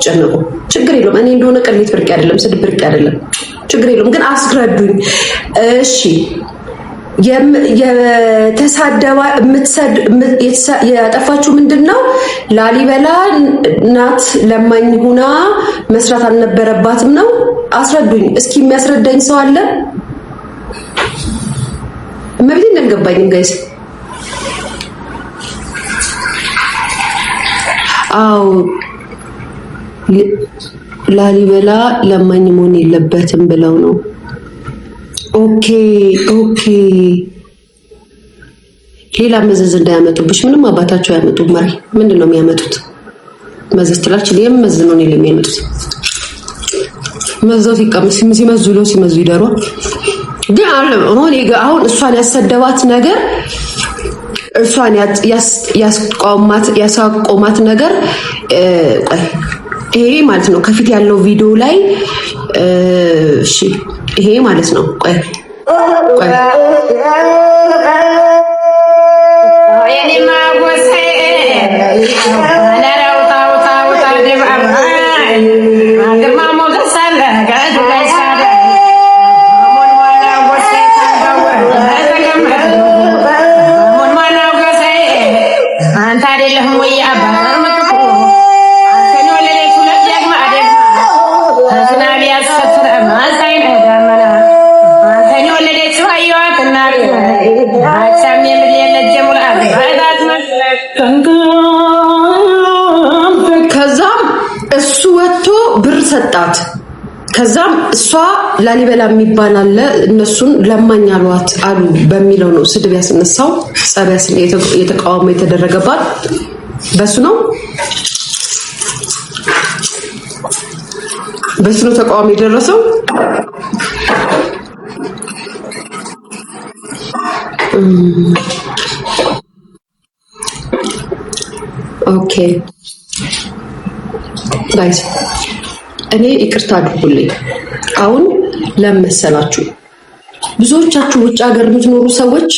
አትጨነቁ ችግር የለውም እኔ እንደሆነ ቅሌት ብርቅ አይደለም ስድብ ብርቅ አይደለም ችግር የለውም ግን አስረዱኝ እሺ የተሳደባ ያጠፋችሁ ምንድነው ላሊበላ ናት ለማኝ ሆና መስራት አልነበረባትም ነው አስረዱኝ እስኪ የሚያስረዳኝ ሰው አለ መብቴን አልገባኝም ጋይስ አው ላሊበላ ለማኝ መሆን የለበትም ብለው ነው ኦኬ ሌላ መዘዝ እንዳያመጡብሽ ምንም አባታቸው ያመጡ ማሪ ምንድነው የሚያመጡት መዘዝ ትላችሁ ለምመዝነው ነው የሚያመጡት መዘዝ ይቀምስ ሲመዙ ይደሩ ግን አሁን እሷን ያሰደባት ነገር እሷን ያሳቆማት ነገር ይሄ ማለት ነው ከፊት ያለው ቪዲዮ ላይ እሺ ይሄ ማለት ነው ቆይ የኔ ማወሰ አላራው ታው ደባባ ግርማ ሞገስ አለ ጋይሳደ ሞን ዋላ ወሰ ሞን ዋላ ወሰ አንተ አይደለህም ወይ አባባ ከዛም እሱ ወጥቶ ብር ሰጣት ከዛም እሷ ላሊበላ የሚባል አለ እነሱን ለማኝ አሏት አሉ በሚለው ነው ስድብ ያስነሳው ጸባስ የተቃውሞ የተደረገባት በሱ ነው ተቃውሞ የደረሰው ኦኬ ጋይስ እኔ ይቅርታ አድርጉልኝ አሁን ለምሰላችሁ ብዙዎቻችሁ ውጭ ሀገር የምትኖሩ ሰዎች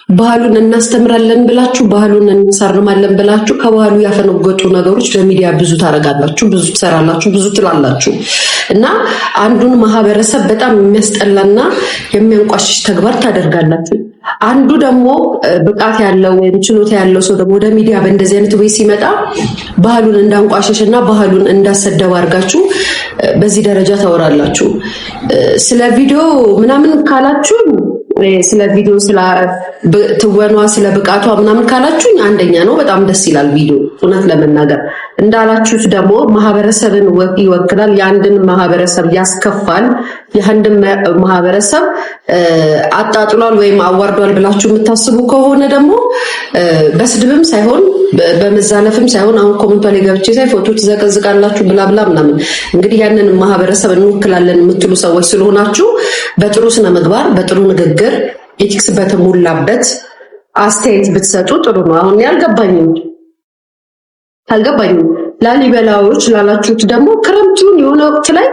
ባህሉን እናስተምራለን ብላችሁ ባህሉን እንሰርማለን ብላችሁ ከባህሉ ያፈነገጡ ነገሮች በሚዲያ ብዙ ታረጋላችሁ ብዙ ትሰራላችሁ ብዙ ትላላችሁ እና አንዱን ማህበረሰብ በጣም የሚያስጠላና የሚያንቋሽሽ ተግባር ታደርጋላችሁ አንዱ ደግሞ ብቃት ያለው ወይም ችሎታ ያለው ሰው ደግሞ ወደ ሚዲያ በእንደዚህ አይነት ወይ ሲመጣ ባህሉን እንዳንቋሽሽና ባህሉን እንዳሰደው አድርጋችሁ በዚህ ደረጃ ታወራላችሁ ስለ ቪዲዮ ምናምን ካላችሁ ስለ ቪዲዮ ስለ ትወኗ ስለ ብቃቷ ምናምን ካላችሁኝ አንደኛ ነው በጣም ደስ ይላል ቪዲዮ እውነት ለመናገር እንዳላችሁት ደግሞ ማህበረሰብን ይወክላል ያንድን ማህበረሰብ ያስከፋል ያንድን ማህበረሰብ አጣጥሏል ወይም አዋርዷል ብላችሁ የምታስቡ ከሆነ ደግሞ በስድብም ሳይሆን በመዛለፍም ሳይሆን አሁን ኮሜንት ላይ ገብቼ ሳይ ፎቶ ትዘቀዝቃላችሁ ብላብላ ምናምን እንግዲህ ያንን ማህበረሰብ እንወክላለን የምትሉ ሰዎች ስለሆናችሁ በጥሩ ስነ ምግባር በጥሩ ንግግር ኤቲክስ በተሞላበት አስተያየት ብትሰጡ ጥሩ ነው አሁን አልገባኝም ላሊበላዎች ላላችሁት ደግሞ ክረምቱን የሆነ ወቅት ላይ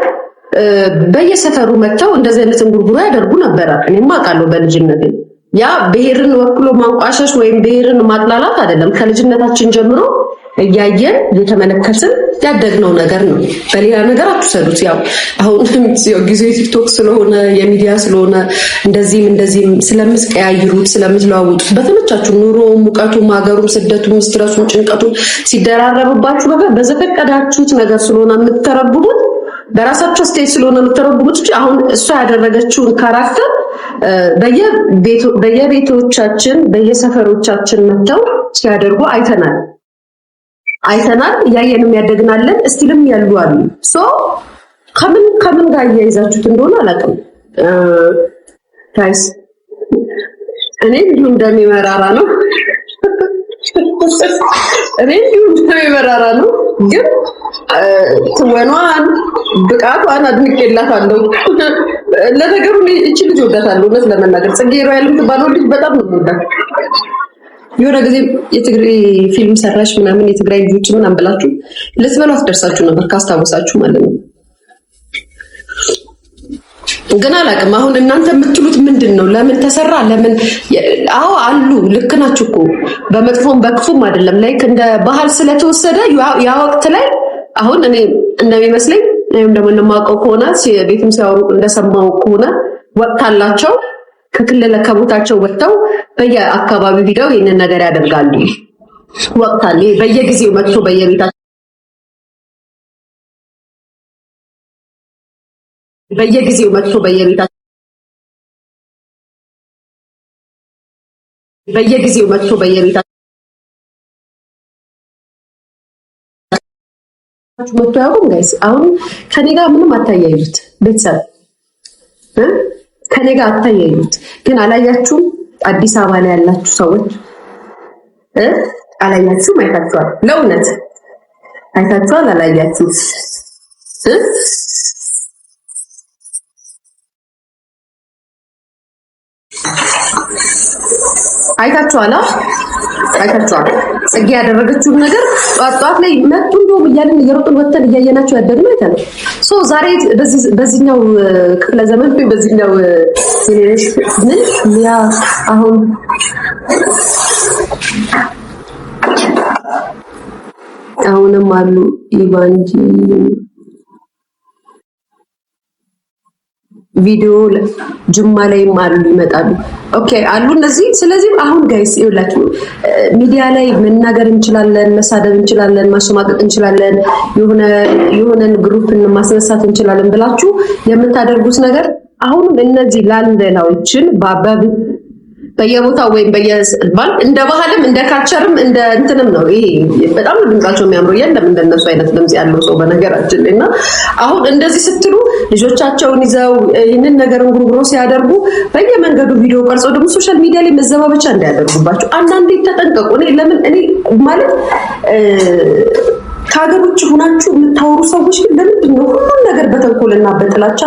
በየሰፈሩ መተው እንደዚህ አይነት እንጉርጉሮ ያደርጉ ነበር እኔማ አውቃለሁ በልጅነቴ ያ ብሔርን ወክሎ ማንቋሸሽ ወይም ብሔርን ማጥላላት አይደለም ከልጅነታችን ጀምሮ እያየን የተመለከትን ያደግነው ነገር ነው በሌላ ነገር አትሰዱት ያው አሁን ጊዜ ቲክቶክ ስለሆነ የሚዲያ ስለሆነ እንደዚህም ስለምትቀያይሩት ስለምትለዋውጡት በተመቻችሁ ኑሮ ሙቀቱ ማገሩም ስደቱም ስትረሱም ጭንቀቱ ሲደራረብባችሁ በዘፈቀዳችሁት ነገር ስለሆነ የምትተረጉሙት በራሳችሁ ስቴት ስለሆነ የምትተረጉሙት አሁን እሷ ያደረገችውን ካራክተር በየቤቶቻችን በየሰፈሮቻችን መተው ሲያደርጉ አይተናል ያየንም ያደግናለን እስቲልም ያሉ አሉ ሶ ከምን ጋር ያይዛችሁት እንደሆነ አላውቅም ታይስ እኔ እንዲሁ እንደሚመራራ ነው ግን ትወኗን ብቃቷን አድንቄላታለሁ ለነገሩ እቺ ልጅ ወዳታለሁ እውነት ለመናገር ጽጌሮ ያሉት ባለው ልጅ በጣም ነው ወዳት የሆነ ጊዜ የትግሬ ፊልም ሰራሽ ምናምን የትግራይ ልጆች ምናምን ብላችሁ ልትበሏት ደርሳችሁ ነበር ካስታወሳችሁ ማለት ነው ግን አላውቅም አሁን እናንተ የምትሉት ምንድነው ለምን ተሰራ ለምን አዎ አሉ ልክ ናችሁ እኮ በመጥፎም በክፉም አይደለም ላይክ እንደ ባህል ስለተወሰደ ያ ወቅት ላይ አሁን እኔ እንደሚመስለኝ እኔም ደግሞ እንደማውቀው ከሆነ ቤትም ሲያወሩ እንደሰማው ከሆነ ወጥታላቸው ከክልል ከቦታቸው ወጥተው በየአካባቢው ሄደው ይሄንን ነገር ያደርጋሉ። ወጥታል በየጊዜው መጥቶ በየቤታቸው መጥቶ ያውቁም ጋይስ። አሁን ከኔ ጋር ምንም አታያይዙት ቤተሰብ ከኔ ጋር አታያይዙት። ግን አላያችሁም? አዲስ አበባ ላይ ያላችሁ ሰዎች አላያችሁም? አይታችኋል? ለእውነት አይታችኋል? አላያችሁም? አይታችኋል? አይታችኋል? ጽጌ ያደረገችውን ነገር ጧት ላይ መጡ እንደውም እያልን እየሮጥን ወተን እያየናቸው ያደግነው አይተን ሶ ዛሬ በዚህኛው ክፍለ ዘመን ወይ በዚህኛው ምን ያ አሁን አሁንም አሉ ኢቫንጂ ቪዲዮ ጅማ ላይ ማሉ ይመጣሉ። ኦኬ አሉ እነዚህ። ስለዚህ አሁን ጋይስ ይኸውላችሁ ሚዲያ ላይ መናገር እንችላለን፣ መሳደብ እንችላለን፣ ማሸማቀቅ እንችላለን፣ የሆነን ግሩፕን ማስነሳት እንችላለን ብላችሁ የምታደርጉት ነገር አሁን እነዚህ ላንደላዎችን ባባብ በየቦታው ወይም በየባል እንደ ባህልም እንደ ካልቸርም እንደ እንትንም ነው። ይሄ በጣም ድምጻቸው የሚያምሩ የለም እንደነሱ አይነት ድምጽ ያለው ሰው በነገራችን ላይ እና አሁን እንደዚህ ስትሉ ልጆቻቸውን ይዘው ይህንን ነገር እንጉርጉሮ ሲያደርጉ በየመንገዱ ቪዲዮ ቀርጸው ደግሞ ሶሻል ሚዲያ ላይ መዘባበቻ እንዳያደርጉባቸው አንዳንዴ ተጠንቀቁ። እኔ ማለት ከሀገር ውጭ ሆናችሁ የምታወሩ ሰዎች ግን ለምንድን ነው ሁሉም ነገር በተንኮልና በጥላቻ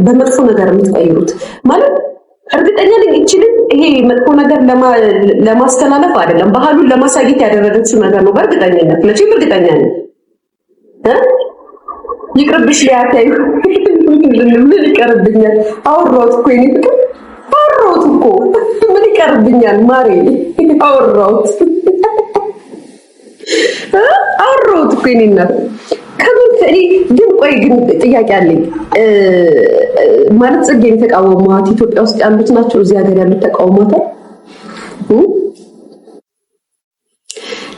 በመጥፎ ነገር የምትቀይሩት? ማለት እርግጠኛ ነኝ እቺልን ይሄ መጥፎ ነገር ለማስተላለፍ አይደለም ባህሉን ለማሳየት ያደረገችው ነገር ነው። በእርግጠኝነት መቼም እርግጠኛ ነኝ ይቅርብሽ ሊያታዩ ምን ይቀርብኛል? አወራሁት እኮ እኔ ፍቅር አወራሁት እኮ ምን ይቀርብኛል? ማሬ አወራሁት እኮ እኔ እና ግን ቆይ ግን ጥያቄ አለኝ። ማለት ጽጌን ተቃወሟት ኢትዮጵያ ውስጥ ያሉት ናቸው እዚህ ሀገር ያሉት ተቃውሟታል?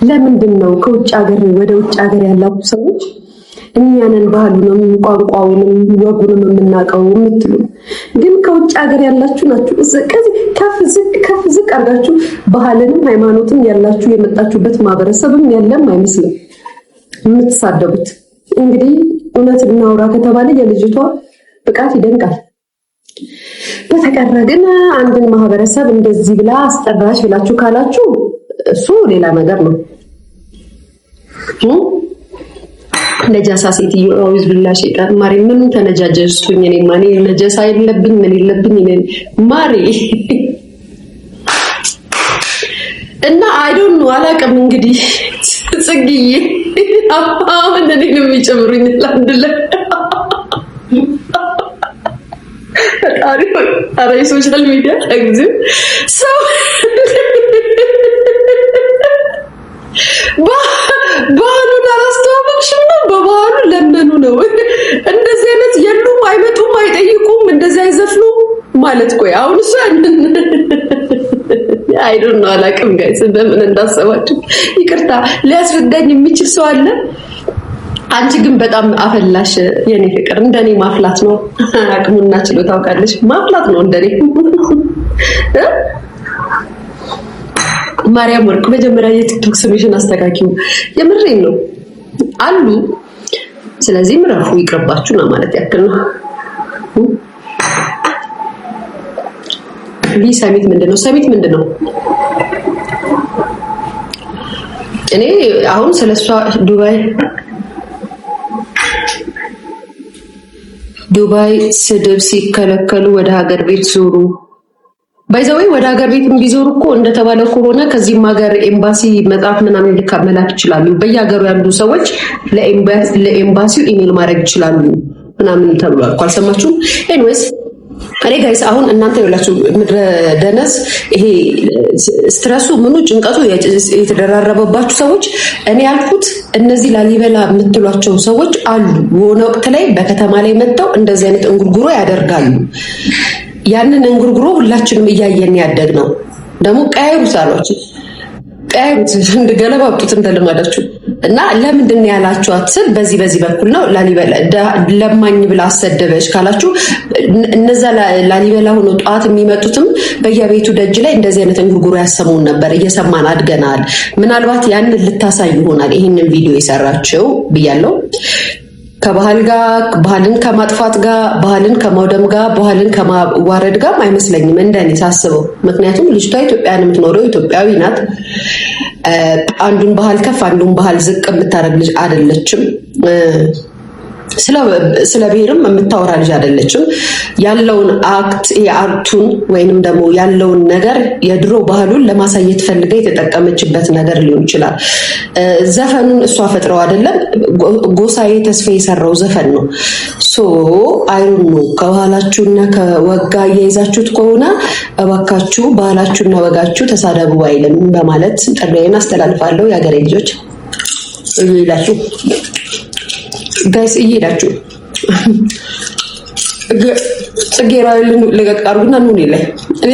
ለምንድን ነው ከውጭ ሀገር ወደ ውጭ ሀገር ያላችሁ ሰዎች እኛንን ባህሉንም ቋንቋውንም ወጉንም የምናውቀው የምትሉ ግን ከውጭ ሀገር ያላችሁ ናችሁ ከፍ ዝቅ አድርጋችሁ ባህልንም ሃይማኖትም ያላችሁ የመጣችሁበት ማህበረሰብም ያለም አይመስልም የምትሳደቡት። እንግዲህ እውነት እናውራ ከተባለ የልጅቷ ብቃት ይደንቃል። በተቀረ ግን አንድን ማህበረሰብ እንደዚህ ብላ አስጠራሽ ብላችሁ ካላችሁ እሱ ሌላ ነገር ነው። ነጃሳ ሴትዮ አውዝ ቢላሽ ሸይጣን ማሪ ምን ተነጃጀስኩኝ? እኔ ማኔ ነጃሳ የለብኝ ምን የለብኝ እኔ ማሪ እና አይ ዶንት ኖ አላውቅም። እንግዲህ ጽግዬ አሁን እኔ ነው የሚጨምሩኝ ለአንድለ ፈጣሪ ኧረ ሶሻል ሚዲያ እግዚኦ ሰው ባህሉን አላስተዋወቅሽም ነው በባህሉ ለመኑ ነው። እንደዚህ አይነት የሉም አይመጡም አይጠይቁም እንደዚህ አይዘፍኑ ማለት ቆይ አሁን እሱ አይ ዶንት ኖ አላውቅም ጋይስ በምን እንዳሰባችሁ ይቅርታ ሊያስረዳኝ የሚችል ሰው አለ? አንቺ ግን በጣም አፈላሽ የኔ ፍቅር። እንደኔ ማፍላት ነው አቅሙና ችሎታው ካለሽ ማፍላት ነው እንደኔ። ማርያም ወርቅ መጀመሪያ የቲክቶክ ስሜሽን አስተካኪው የምሬን ነው አሉ። ስለዚህ ምራፉ ይቅርባችሁ ነው ማለት ያክል ነው። ሰሚት ምንድነው? ሰሚት ምንድነው? እኔ አሁን ስለሷ ዱባይ ስድብ ሲከለከሉ ወደ ሀገር ቤት ዞሩ። ባይዘወይ ወደ ሀገር ቤት ቢዞሩ እኮ እንደተባለው ከሆነ ከዚህም ሀገር ኤምባሲ መጣፍ ምናምን ሊካመላት ይችላሉ። በየሀገሩ ያሉ ሰዎች ለኤምባሲው ኢሜል ማድረግ ይችላሉ ምናምን ተብሏል። አልሰማችሁም? ኤኒዌይስ እኔ ጋይስ አሁን እናንተ ይላችሁ ምድረ ደነስ ይሄ ስትረሱ ምኑ ጭንቀቱ የተደራረበባችሁ ሰዎች እኔ ያልኩት እነዚህ ላሊበላ የምትሏቸው ሰዎች አሉ የሆነ ወቅት ላይ በከተማ ላይ መጥተው እንደዚህ አይነት እንጉርጉሮ ያደርጋሉ። ያንን እንጉርጉሮ ሁላችንም እያየን ያደግ ነው። ደግሞ ቀያሩት አሏችሁ ቀያሩት እንደገለባብጡት እንደለማዳችሁ እና ለምንድን ነው ያላችኋት ስል በዚህ በኩል ነው ላሊበላ ለማኝ ብላ አሰደበች ካላችሁ እነዛ ላሊበላ ሆኖ ጧት የሚመጡትም በየቤቱ ደጅ ላይ እንደዚህ አይነት እንጉርጉሮ ያሰሙን ነበር፣ እየሰማን አድገናል። ምናልባት ያንን ልታሳይ ይሆናል ይሄንን ቪዲዮ የሰራችው ብያለሁ። ከባህል ጋር ባህልን ከማጥፋት ጋር ባህልን ከማውደም ጋር ባህልን ከማዋረድ ጋር አይመስለኝም እንደኔ ሳስበው። ምክንያቱም ልጅቷ ኢትዮጵያን የምትኖረው ኢትዮጵያዊ ናት። አንዱን ባህል ከፍ አንዱን ባህል ዝቅ የምታደርግ ልጅ አይደለችም። ስለ ብሔርም የምታወራ ልጅ አይደለችም። ያለውን አክት የአርቱን ወይንም ደግሞ ያለውን ነገር የድሮ ባህሉን ለማሳየት ፈልጋ የተጠቀመችበት ነገር ሊሆን ይችላል። ዘፈኑን እሷ ፈጥረው አይደለም፣ ጎሳዬ ተስፋ የሰራው ዘፈን ነው። ሶ አይሩኑ ከባህላችሁና ከወጋ እየይዛችሁት ከሆነ እባካችሁ ባህላችሁና ወጋችሁ ተሳደቡ አይልም በማለት ጥሪዬን አስተላልፋለሁ። የሀገሬ ልጆች ይላችሁ ጋይስ እየሄዳችሁ ጽጌራዊ ልቀቅ አድርጉና ኑን ላይ እኔ